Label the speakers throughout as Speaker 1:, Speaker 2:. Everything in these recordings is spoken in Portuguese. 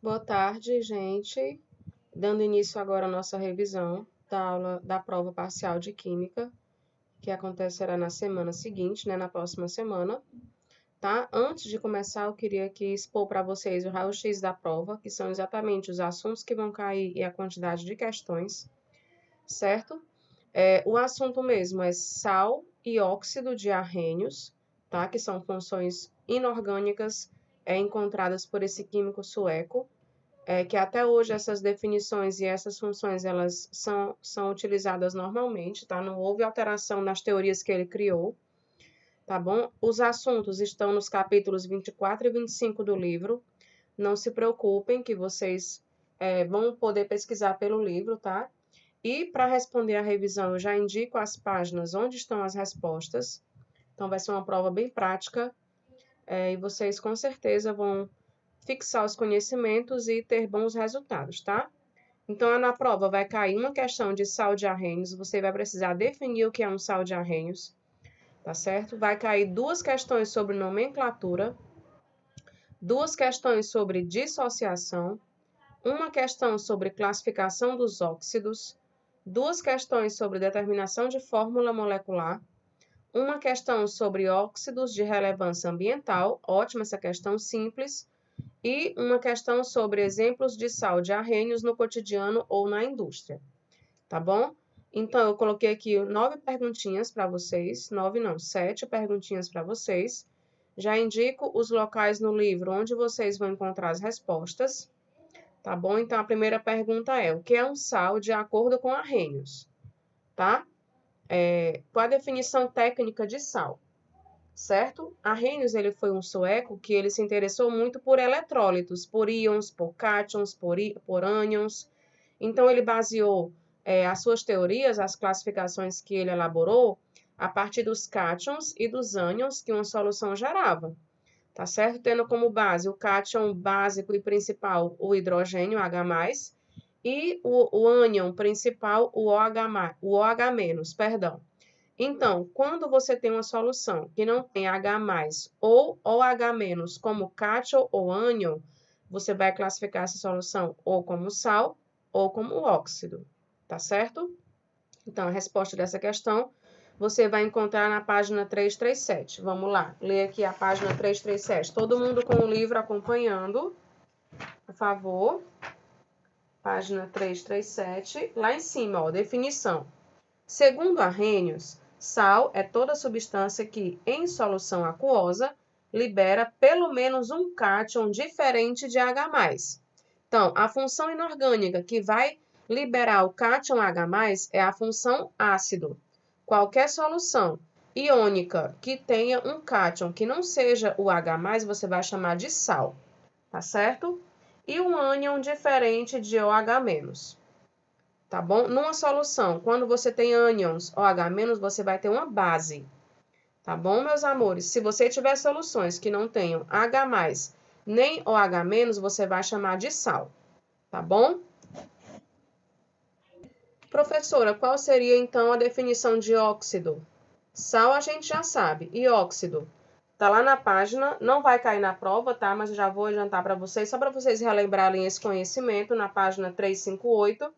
Speaker 1: Boa tarde, gente. Dando início agora à nossa revisão da aula da prova parcial de Química, que acontecerá na semana seguinte, né, na próxima semana, tá? Antes de começar, eu queria aqui expor para vocês o raio-x da prova, que são exatamente os assuntos que vão cair e a quantidade de questões, certo? O assunto mesmo é sal e óxido de arrênios, tá? Que são funções inorgânicas encontradas por esse químico sueco. Que até hoje essas definições e essas funções elas são utilizadas normalmente, tá? Não houve alteração nas teorias que ele criou, tá bom? Os assuntos estão nos capítulos 24 e 25 do livro. Não se preocupem que vocês vão poder pesquisar pelo livro, tá? E para responder a revisão, eu já indico as páginas onde estão as respostas. Então, vai ser uma prova bem prática e vocês com certeza vão fixar os conhecimentos e ter bons resultados, tá? Então, na prova vai cair uma questão de sal de arrênios, você vai precisar definir o que é um sal de arrênios, tá certo? Vai cair duas questões sobre nomenclatura, duas questões sobre dissociação, uma questão sobre classificação dos óxidos, duas questões sobre determinação de fórmula molecular, uma questão sobre óxidos de relevância ambiental, ótima essa questão simples, e uma questão sobre exemplos de sal de arrênios no cotidiano ou na indústria, tá bom? Então, eu coloquei aqui 9 perguntinhas para vocês, 9 não, 7 perguntinhas para vocês. Já indico os locais no livro onde vocês vão encontrar as respostas, tá bom? Então, a primeira pergunta é: o que é um sal de acordo com Arrhenius, tá? Qual a definição técnica de sal? Certo? Arrhenius, ele foi um sueco que ele se interessou muito por eletrólitos, por íons, por cátions, por ânions. Então, ele baseou as suas teorias, as classificações que ele elaborou, a partir dos cátions e dos ânions que uma solução gerava, tá certo? Tendo como base o cátion básico e principal, o hidrogênio, H+, e o ânion principal, o OH-, perdão. Então, quando você tem uma solução que não tem H+ ou OH- como cátion ou ânion, você vai classificar essa solução ou como sal ou como óxido, tá certo? Então, a resposta dessa questão você vai encontrar na página 337. Vamos lá, ler aqui a página 337. Todo mundo com o livro acompanhando, por favor. Página 337, lá em cima, ó, definição. Segundo Arrhenius, sal é toda substância que, em solução aquosa, libera pelo menos um cátion diferente de H+. Então, a função inorgânica que vai liberar o cátion H+, é a função ácido. Qualquer solução iônica que tenha um cátion que não seja o H+, você vai chamar de sal, tá certo? E um ânion diferente de OH-, tá bom? Numa solução, quando você tem ânions OH-, você vai ter uma base, tá bom, meus amores? Se você tiver soluções que não tenham H+, nem OH-, você vai chamar de sal, tá bom? Professora, qual seria então a definição de óxido? Sal a gente já sabe, e óxido? Tá lá na página, não vai cair na prova, tá? Mas eu já vou adiantar para vocês, só para vocês relembrarem esse conhecimento, na página 358.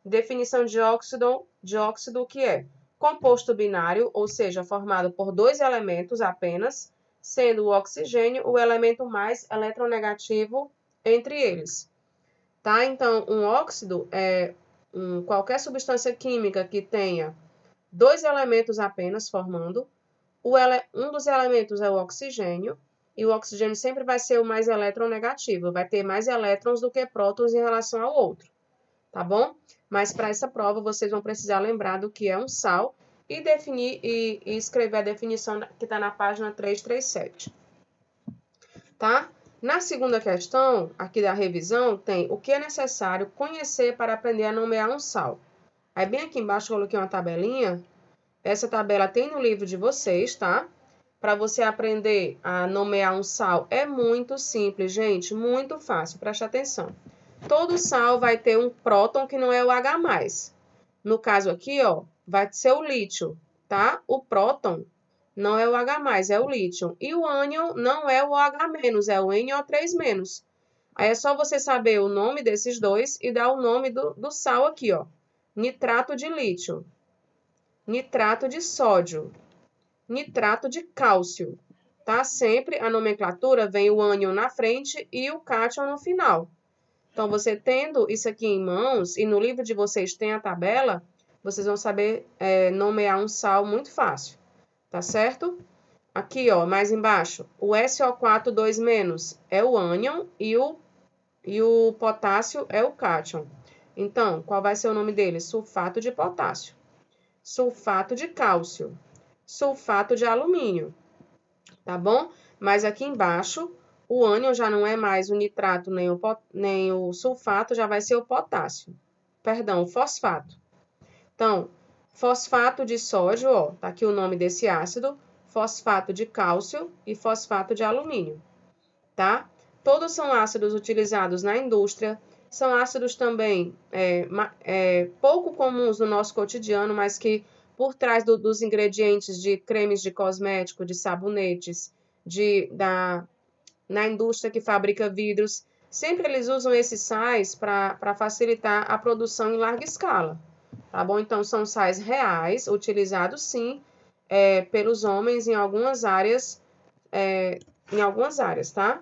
Speaker 1: Definição de óxido que é composto binário, ou seja, formado por dois elementos apenas, sendo o oxigênio o elemento mais eletronegativo entre eles. Tá? Então, um óxido é qualquer substância química que tenha dois elementos apenas formando. Um dos elementos é o oxigênio, e o oxigênio sempre vai ser o mais eletronegativo, vai ter mais elétrons do que prótons em relação ao outro, tá bom? Mas para essa prova vocês vão precisar lembrar do que é um sal e definir e escrever a definição que está na página 337, tá? Na segunda questão, aqui da revisão, tem o que é necessário conhecer para aprender a nomear um sal. Aí bem aqui embaixo eu coloquei uma tabelinha. Essa tabela tem no livro de vocês, tá? Para você aprender a nomear um sal é muito simples, gente, muito fácil, preste atenção. Todo sal vai ter um próton que não é o H+. No caso aqui, ó, vai ser o lítio, tá? O próton não é o H+, é o lítio. E o ânion não é o OH-, é o NO3-. Aí é só você saber o nome desses dois e dar o nome do sal aqui, ó. Nitrato de lítio, nitrato de sódio, nitrato de cálcio, tá? Sempre a nomenclatura vem o ânion na frente e o cátion no final. Então, você tendo isso aqui em mãos e no livro de vocês tem a tabela, vocês vão saber nomear um sal muito fácil, tá certo? Aqui, ó, mais embaixo, o SO4 2- é o ânion e o potássio é o cátion. Então, qual vai ser o nome dele? Sulfato de potássio, sulfato de cálcio, sulfato de alumínio, tá bom? Mas aqui embaixo, o ânion já não é mais o nitrato nem o sulfato, já vai ser o potássio. Perdão, o fosfato. Então, fosfato de sódio, ó, tá aqui o nome desse ácido, fosfato de cálcio e fosfato de alumínio, tá? Todos são ácidos utilizados na indústria, são ácidos também pouco comuns no nosso cotidiano, mas que por trás dos ingredientes de cremes de cosmético, de sabonetes, na indústria que fabrica vidros, sempre eles usam esses sais para facilitar a produção em larga escala, tá bom? Então, são sais reais, utilizados sim pelos homens em algumas áreas, tá?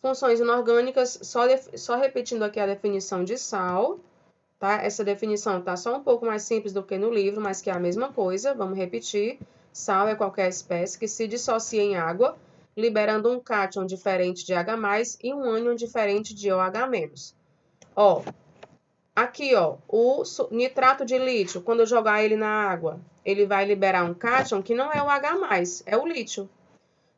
Speaker 1: Funções inorgânicas, só repetindo aqui a definição de sal, tá? Essa definição tá só um pouco mais simples do que no livro, mas que é a mesma coisa. Vamos repetir. Sal é qualquer espécie que se dissocia em água, liberando um cátion diferente de H+, e um ânion diferente de OH-. Ó, aqui, ó, o nitrato de lítio, quando eu jogar ele na água, ele vai liberar um cátion que não é o H+, é o lítio.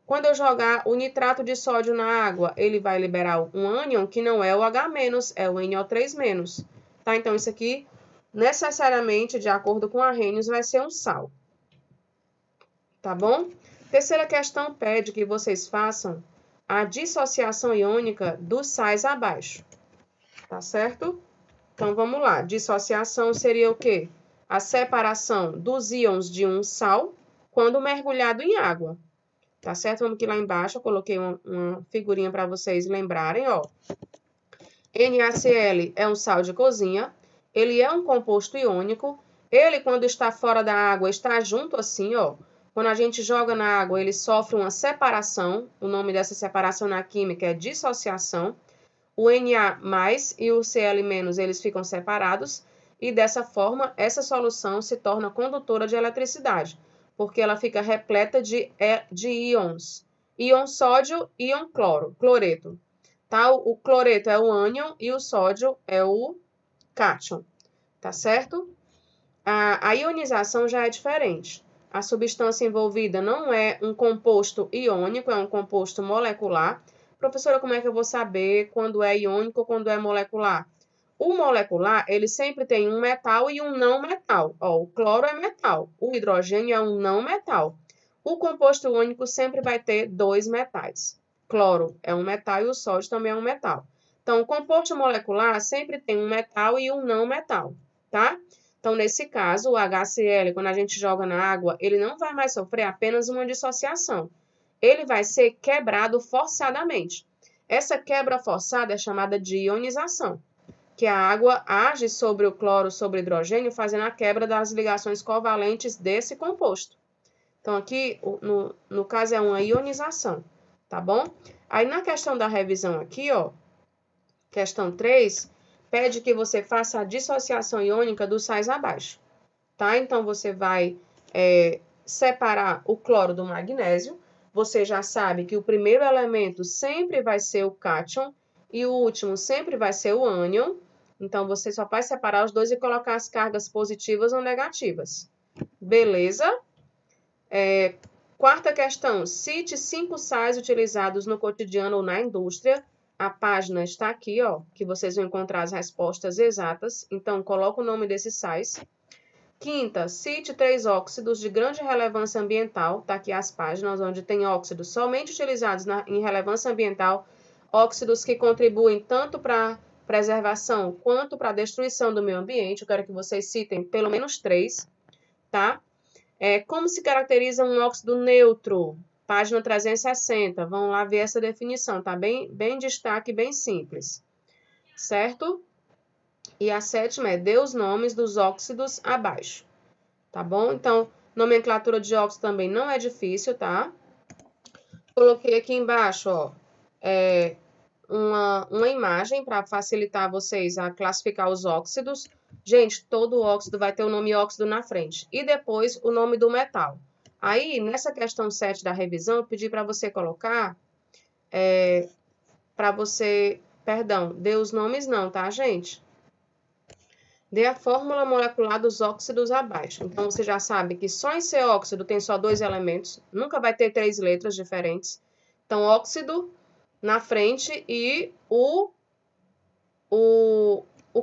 Speaker 1: Quando eu jogar o nitrato de sódio na água, ele vai liberar um ânion que não é o H-, é o NO3-. Tá? Então, isso aqui, necessariamente, de acordo com Arrhenius, vai ser um sal. Tá bom? Terceira questão pede que vocês façam a dissociação iônica dos sais abaixo. Tá certo? Então, vamos lá. Dissociação seria o quê? A separação dos íons de um sal quando mergulhado em água. Tá certo? Vamos aqui lá embaixo, eu coloquei uma figurinha para vocês lembrarem, ó. NaCl é um sal de cozinha, ele é um composto iônico, ele quando está fora da água está junto assim, ó. Quando a gente joga na água, ele sofre uma separação, o nome dessa separação na química é dissociação. O Na+ e o Cl- eles ficam separados e dessa forma essa solução se torna condutora de eletricidade, porque ela fica repleta de íons. Íon sódio, íon cloreto. Tá? O cloreto é o ânion e o sódio é o cátion. Tá certo? A ionização já é diferente. A substância envolvida não é um composto iônico, é um composto molecular. Professora, como é que eu vou saber quando é iônico ou quando é molecular? O molecular, ele sempre tem um metal e um não metal. Ó, o cloro é metal, o hidrogênio é um não metal. O composto iônico sempre vai ter dois metais. Cloro é um metal e o sódio também é um metal. Então, o composto molecular sempre tem um metal e um não metal, tá? Então, nesse caso, o HCl, quando a gente joga na água, ele não vai mais sofrer apenas uma dissociação. Ele vai ser quebrado forçadamente. Essa quebra forçada é chamada de ionização, que a água age sobre o cloro, sobre o hidrogênio, fazendo a quebra das ligações covalentes desse composto. Então, aqui, no caso, é uma ionização, tá bom? Aí, na questão da revisão aqui, ó, questão 3, pede que você faça a dissociação iônica dos sais abaixo, tá? Então, você vai separar o cloro do magnésio. Você já sabe que o primeiro elemento sempre vai ser o cátion e o último sempre vai ser o ânion. Então, você só vai separar os dois e colocar as cargas positivas ou negativas. Beleza? Quarta questão. Cite 5 sais utilizados no cotidiano ou na indústria. A página está aqui, ó, que vocês vão encontrar as respostas exatas. Então, coloca o nome desses sais. Quinta, cite 3 óxidos de grande relevância ambiental. Está aqui as páginas onde tem óxidos somente utilizados em relevância ambiental. Óxidos que contribuem tanto para preservação quanto para a destruição do meio ambiente. Eu quero que vocês citem pelo menos 3, tá? Como se caracteriza um óxido neutro? Página 360, vão lá ver essa definição, tá bem destaque, bem simples, certo? E a 7ª é dê os nomes dos óxidos abaixo, tá bom? Então, nomenclatura de óxido também não é difícil, tá? Coloquei aqui embaixo, ó, uma imagem para facilitar vocês a classificar os óxidos. Gente, todo óxido vai ter o nome óxido na frente e depois o nome do metal. Aí, nessa questão 7 da revisão, eu pedi para você colocar, dê os nomes não, tá, gente? Dê a fórmula molecular dos óxidos abaixo. Então, você já sabe que só em ser óxido tem só 2 elementos, nunca vai ter 3 letras diferentes. Então, óxido na frente e o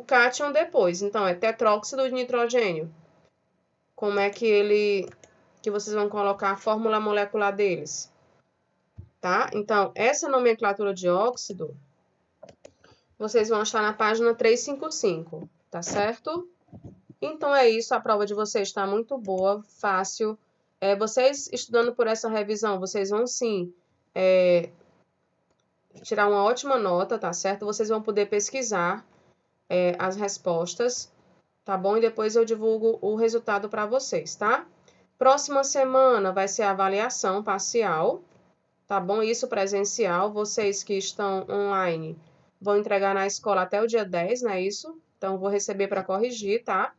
Speaker 1: cátion depois. Então, é tetróxido de nitrogênio. Como é que vocês vão colocar a fórmula molecular deles? Tá? Então, essa nomenclatura de óxido, vocês vão achar na página 355, tá certo? Então, é isso. A prova de vocês está muito boa, fácil. Vocês estudando por essa revisão, vocês vão sim tirar uma ótima nota, tá certo? Vocês vão poder pesquisar as respostas, tá bom? E depois eu divulgo o resultado para vocês, tá? Próxima semana vai ser a avaliação parcial, tá bom? Isso presencial. Vocês que estão online vão entregar na escola até o dia 10, não é isso? Então, vou receber para corrigir, tá?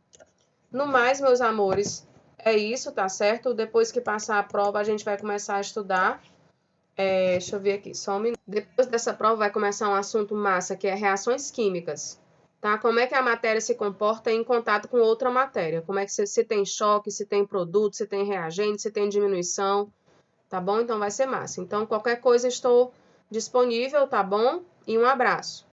Speaker 1: No mais, meus amores, é isso, tá certo? Depois que passar a prova, a gente vai começar a estudar. Deixa eu ver aqui, só um minuto. Depois dessa prova vai começar um assunto massa, que é reações químicas, tá? Como é que a matéria se comporta em contato com outra matéria? Como é que se tem choque, se tem produto, se tem reagente, se tem diminuição, tá bom? Então vai ser massa. Então, qualquer coisa estou disponível, tá bom? E um abraço.